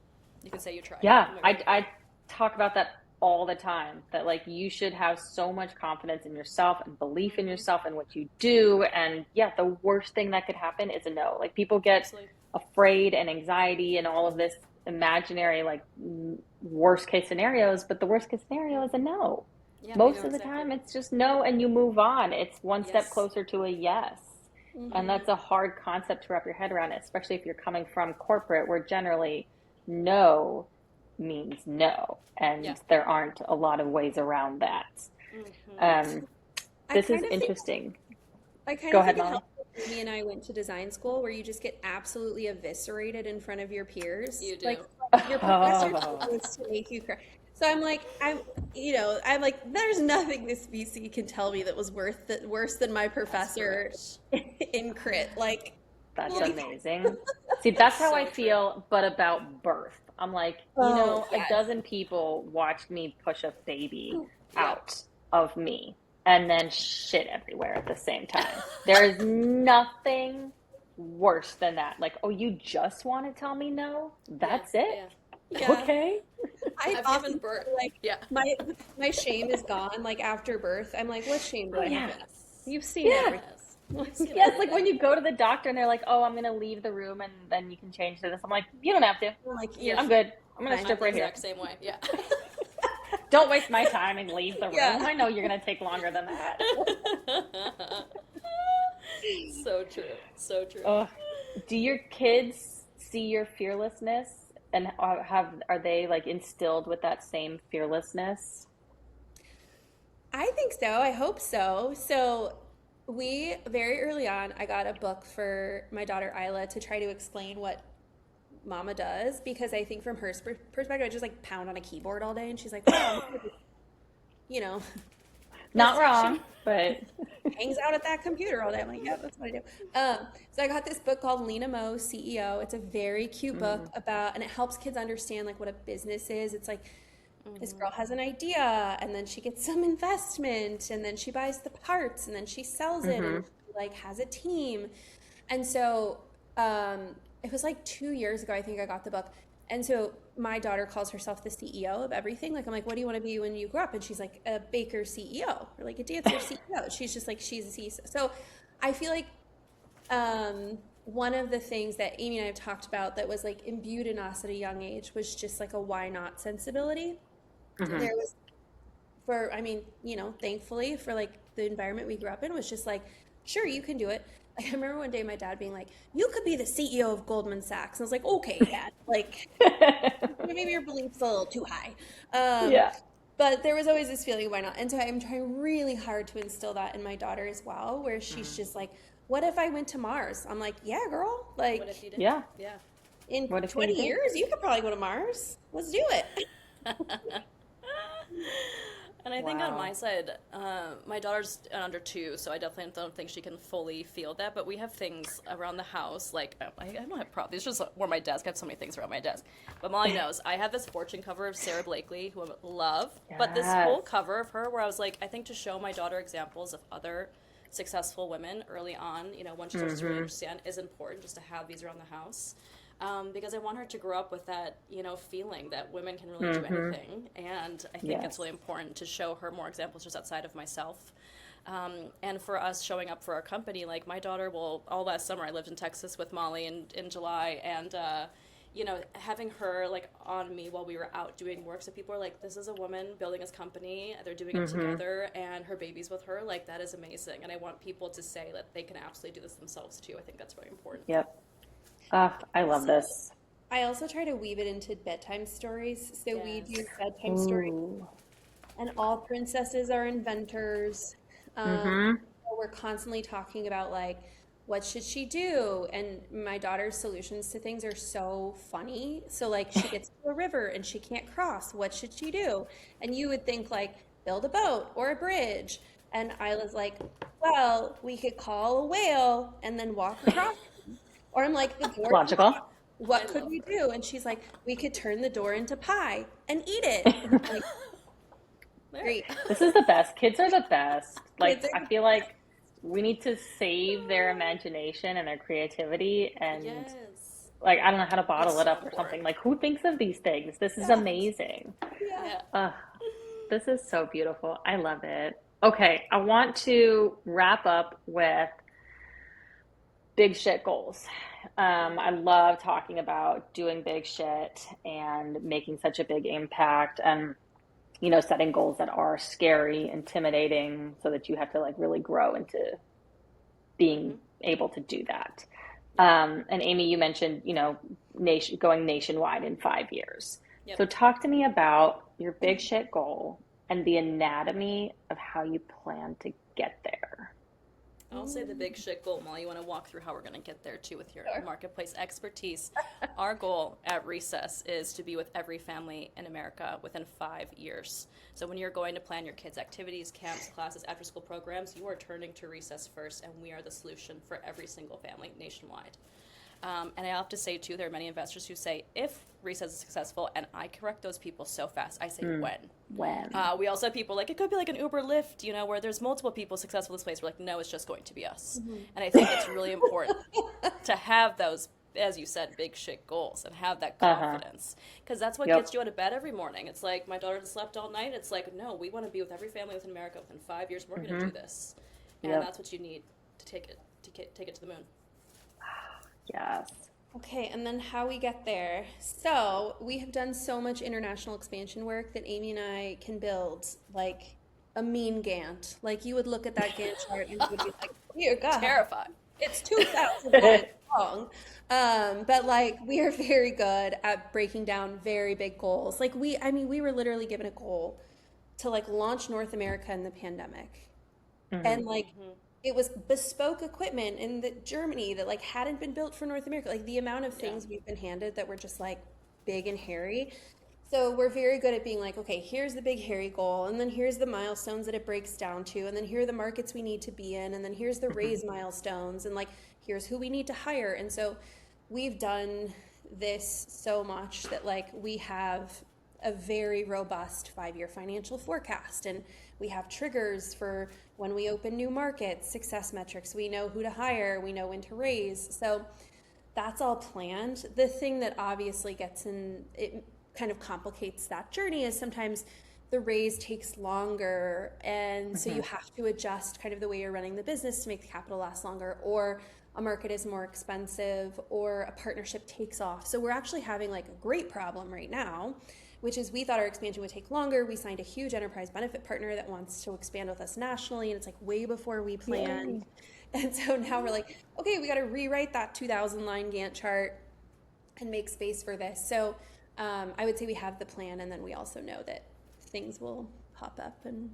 B: You can say you tried.
A: Yeah,
B: And
A: I talk about that all the time, that like you should have so much confidence in yourself and belief in
B: mm-hmm.
A: yourself and what you do. And yeah, the worst thing that could happen is a no. Like people get
B: Absolutely.
A: afraid and anxiety and all of this imaginary like worst case scenarios, but the worst case scenario is a no.
B: Yeah, we
A: Most
B: know
A: of the
B: exactly.
A: time it's just no and you move on. It's one step
B: Yes.
A: closer to a yes. And
B: Mm-hmm.
A: that's a hard concept to wrap your head around, especially if you're coming from corporate, where generally no means no,
B: Yeah.
A: and there aren't a lot of ways around that.
B: Mm-hmm.
A: Um,
C: I
A: this is
C: kind of think
A: interesting.
C: I kind
A: Go
C: of
A: ahead,
C: think it
A: Molly.
C: helped when Amy and I went to design school, where you just get absolutely eviscerated in front of your peers.
B: You do.
C: Like your professor
A: Oh,
C: wants to make you cry. So I'm like, I'm like, there's nothing this VC can tell me that was worse than my
B: That's
C: professor
B: correct.
C: in crit. Like,
A: that's
C: we'll be fine.
A: amazing. See,
B: That's
A: that's how I
B: so true.
A: feel, but about birth. I'm like,
C: Oh
A: a
C: yes.
A: dozen people watched me push a baby
B: Yeah.
A: out of me. and then shit everywhere at the same time. There is nothing worse than that. Like, oh, you just want to tell me no? That's it?
B: Yeah.
C: Yeah.
A: Okay.
C: I
B: I've
C: often
B: given birth.
C: feel like
B: Yeah.
C: my shame is gone. Like after birth, I'm like, what shame do
A: Oh,
C: I have
A: yeah.
C: left? You've seen
A: Yeah.
C: everything.
B: Yes. You've seen
A: Yeah, it's like when
B: everything.
A: you go to the doctor and they're like, oh, I'm going to leave the room and then you can change to this. I'm like, you don't have to.
C: I'm like,
B: Yeah.
A: I'm good. I'm going to
C: fine.
B: I'm
A: strip
B: the
A: right here.
B: exact same way. Yeah.
A: Don't waste my time and leave the room.
C: Yeah.
A: I know you're going to take longer than that.
B: So true. So true.
A: Ugh. Do your kids see your fearlessness and are they like instilled with that same fearlessness?
C: I think so. I hope so. So we very early on, I got a book for my daughter Isla to try to explain what mama does because I think from her perspective, I just like pound on a keyboard all day, and she's like, "Wow, you know,
A: Not wrong, but
C: hangs out at that computer all day." I'm like, "Yeah, that's what I do." So I got this book called Lena Mo CEO. It's a very cute book about, and it helps kids understand like what a business is. It's like this girl has an idea, and then she gets some investment, and then she buys the parts, and then she sells it, and she like has a team. And so it was like 2 years ago, I think I got the book. And so my daughter calls herself the CEO of everything. Like, I'm like, what do you want to be when you grow up? And she's like, a baker CEO or like a dancer CEO. She's just like, she's a CEO. So I feel like one of the things that Amy and I have talked about that was like imbued in us at a young age was just like a why not sensibility. There was I mean, thankfully for like the environment we grew up in was just like, sure, you can do it. Like, I remember one day my dad being like, you could be the CEO of Goldman Sachs. And I was like, okay, Dad, like maybe your belief's a little too high.
A: yeah.
C: But there was always this feeling, why not? And so I'm trying really hard to instill that in my daughter as well, where she's just like, what if I went to Mars? I'm like, yeah, girl. Like,
B: What if you did?
A: Yeah.
B: Yeah.
C: in
A: What if you
C: 20
A: did?
C: years, you could probably go to Mars. Let's do it.
B: And I think on
A: Wow.
B: my side, my daughter's under 2, so I definitely don't think she can fully feel that. But we have things around the house, like I don't have problems. It's just where my desk. I have so many things around my desk. But Molly knows I have this fortune cover of Sarah Blakely, who I love. But this whole
A: Yes.
B: cover of her, where I was like, I think to show my daughter examples of other successful women early on, when she starts to really understand, is important just to have these around the house. Because I want her to grow up with that, feeling that women can really do anything. And I think it's
A: Yes.
B: really important to show her more examples just outside of myself. And for us showing up for our company, like my daughter all last summer, I lived in Texas with Molly in July, and, having her like on me while we were out doing work. So people are like, this is a woman building this company, they're doing it together, and her baby's with her. Like, that is amazing. And I want people to say that they can absolutely do this themselves too. I think that's very important.
A: Yep. I love this.
C: I also try to weave it into bedtime stories. So we
B: Yes.
C: do bedtime stories,
A: Ooh.
C: and all princesses are inventors. So we're constantly talking about like, what should she do? And my daughter's solutions to things are so funny. So like, she gets to a river and she can't cross. What should she do? And you would think like, build a boat or a bridge. And Isla's like, well, we could call a whale and then walk across. Or I'm like, the door.
A: Logical.
C: What could we do? And she's like, we could turn the door into pie and eat it. And I'm like, great.
A: This is the best. Kids are the best. Like,
C: Kids are
A: I feel like we need to save their imagination and their creativity and
B: Yes.
A: like, I don't know how to bottle
B: It's
A: it
B: so
A: up or something.
B: important.
A: Like, who thinks of these things? This is
C: Yeah.
A: amazing.
C: Yeah.
B: Yeah.
A: This is so beautiful. I love it. Okay, I want to wrap up with big shit goals. I love talking about doing big shit and making such a big impact and, setting goals that are scary, intimidating, so that you have to like really grow into being able to do that. And Amy, you mentioned, going nationwide in 5 years.
B: Yep.
A: So talk to me about your big shit goal and the anatomy of how you plan to get there.
B: I'll say the big shit goal, Molly. You want to walk through how we're going to get there too with your
C: Sure.
B: marketplace expertise. Our goal at Recess is to be with every family in America within 5 years. So when you're going to plan your kids' activities, camps, classes, after-school programs, you are turning to Recess first, and we are the solution for every single family nationwide. And I have to say, too, there are many investors who say, if Reese is successful, and I correct those people so fast, I say when.
A: When?
B: We also have people like, it could be like an Uber Lyft, where there's multiple people successful in this place. We're like, no, it's just going to be us. And I think it's really important to have those, as you said, big shit goals and have that confidence. Because that's what gets you out of bed every morning. It's like, my daughter slept all night. It's like, no, we want to be with every family within America within 5 years. We're going to do this. And that's what you need to take it to the moon.
A: Yes.
C: Okay, and then how we get there. So we have done so much international expansion work that Amy and I can build like a mean Gantt. Like you would look at that Gantt chart and you would be like, dear God,
B: Terrified.
C: it's 2,000 lines long. But like we are very good at breaking down very big goals. Like we were literally given a goal to like launch North America in the pandemic. And like it was bespoke equipment in Germany that like hadn't been built for North America. Like the amount of things we've been handed that were just like big and hairy. So we're very good at being like, okay, here's the big hairy goal, and then here's the milestones that it breaks down to, and then here are the markets we need to be in, and then here's the raise milestones, and like here's who we need to hire. And so we've done this so much that like we have a very robust 5-year financial forecast, and we have triggers for when we open new markets, success metrics. We know who to hire, we know when to raise. So that's all planned. The thing that obviously it kind of complicates that journey is sometimes the raise takes longer, and so you have to adjust kind of the way you're running the business to make the capital last longer, or a market is more expensive, or a partnership takes off. So we're actually having like a great problem right now, which is we thought our expansion would take longer. We signed a huge enterprise benefit partner that wants to expand with us nationally, and it's like way before we planned. Yay. And so now we're like, okay, we got to rewrite that 2,000 line Gantt chart and make space for this. So I would say we have the plan, and then we also know that things will pop up and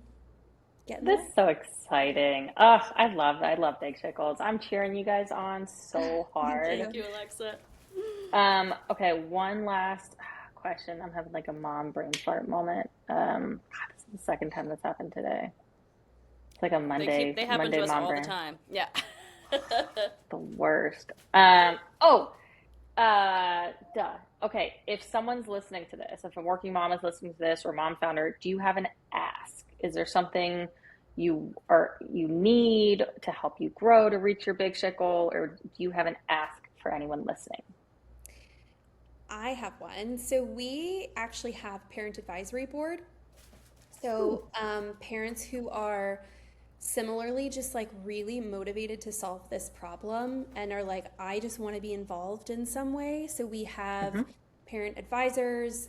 C: get in
A: This
C: there.
A: is so exciting. Oh, I love big shit goals. I'm cheering you guys on so hard.
B: Thank you, Alexa.
A: Okay, one last question. I'm having like a mom brain fart moment. God, this is the second time this happened today. It's like a Monday
B: They happen
A: Monday
B: to us
A: mom
B: all
A: brain.
B: the time. Yeah.
A: The worst. Duh. Okay, if someone's listening to this, if a working mom is listening to this or mom founder, do you have an ask? Is there something you need to help you grow to reach your big shit goal, or do you have an ask for anyone listening?
C: I have one. So we actually have parent advisory board. So parents who are similarly just like really motivated to solve this problem and are like, I just want to be involved in some way. So we have parent advisors,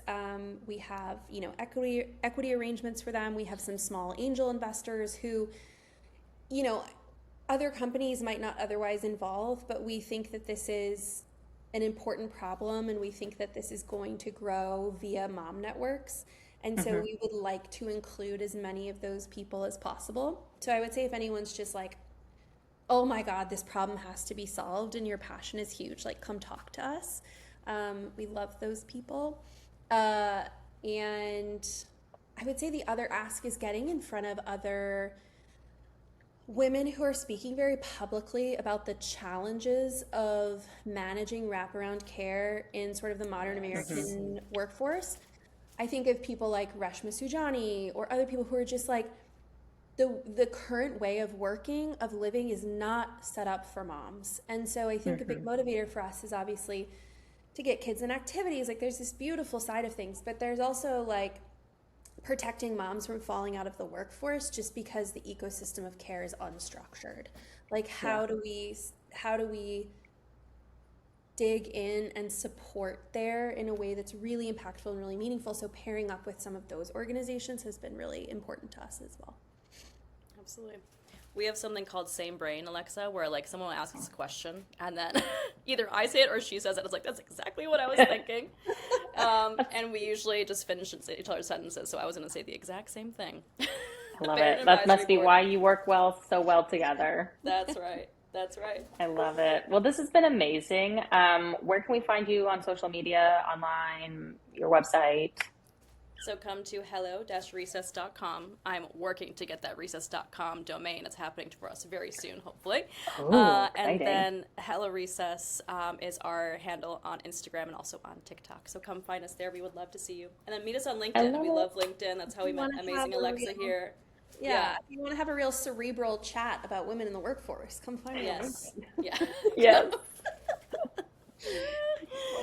C: we have equity arrangements for them. We have some small angel investors who other companies might not otherwise involve, but we think that this is an important problem, and we think that this is going to grow via mom networks. And so we would like to include as many of those people as possible. So I would say if anyone's just like, oh my God, this problem has to be solved and your passion is huge, like come talk to us. We love those people. And I would say the other ask is getting in front of other women who are speaking very publicly about the challenges of managing wraparound care in sort of the modern American workforce. I think of people like Reshma Sujani or other people who are just like, the current way of working, of living is not set up for moms. And so I think a big motivator for us is obviously to get kids in activities. Like there's this beautiful side of things, but there's also like protecting moms from falling out of the workforce just because the ecosystem of care is unstructured. Like how do we dig in and support there in a way that's really impactful and really meaningful? So pairing up with some of those organizations has been really important to us as well.
B: Absolutely. We have something called Same Brain, Alexa, where like someone will ask us a question and then either I say it or she says it. It's like, that's exactly what I was thinking. And we usually just finish each other's sentences. So I was going to say the exact same thing.
A: I love it. That must be why you work so well together.
B: That's right. That's right.
A: I love it. Well, this has been amazing. Where can we find you on social media, online, your website?
B: So come to hello-recess.com. I'm working to get that recess.com domain. It's happening for us very soon, hopefully.
A: Oh,
B: And
A: exciting.
B: then Hello Recess is our handle on Instagram and also on TikTok. So come find us there. We would love to see you. And then meet us on
A: I
B: LinkedIn.
A: love
B: We
A: it.
B: love LinkedIn. That's how we
C: You
B: met
C: want to have
B: amazing
C: a
B: Alexa
C: real,
B: here.
C: yeah, if you want to have a real cerebral chat about women in the workforce, come find me on
B: Yes.
C: LinkedIn.
B: Yeah.
A: Yes.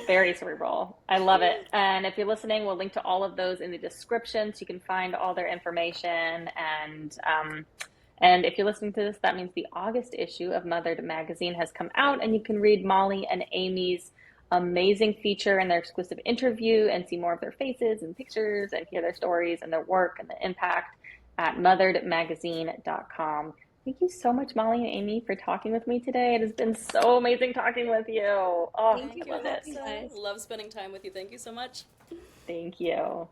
A: Very cerebral. I love it. And if you're listening, we'll link to all of those in the description so you can find all their information. And if you're listening to this, that means the August issue of Mothered magazine has come out, and you can read Molly and Amy's amazing feature and their exclusive interview and see more of their faces and pictures and hear their stories and their work and the impact at motheredmagazine.com. Thank you so much, Molly and Amy, for talking with me today. It has been so amazing talking with you. Oh,
C: Thank
A: I
C: you
B: Thank you,
C: for
A: love it.
C: having
B: Alexa.
C: us.
B: Love spending time with you. Thank you so much.
A: Thank you.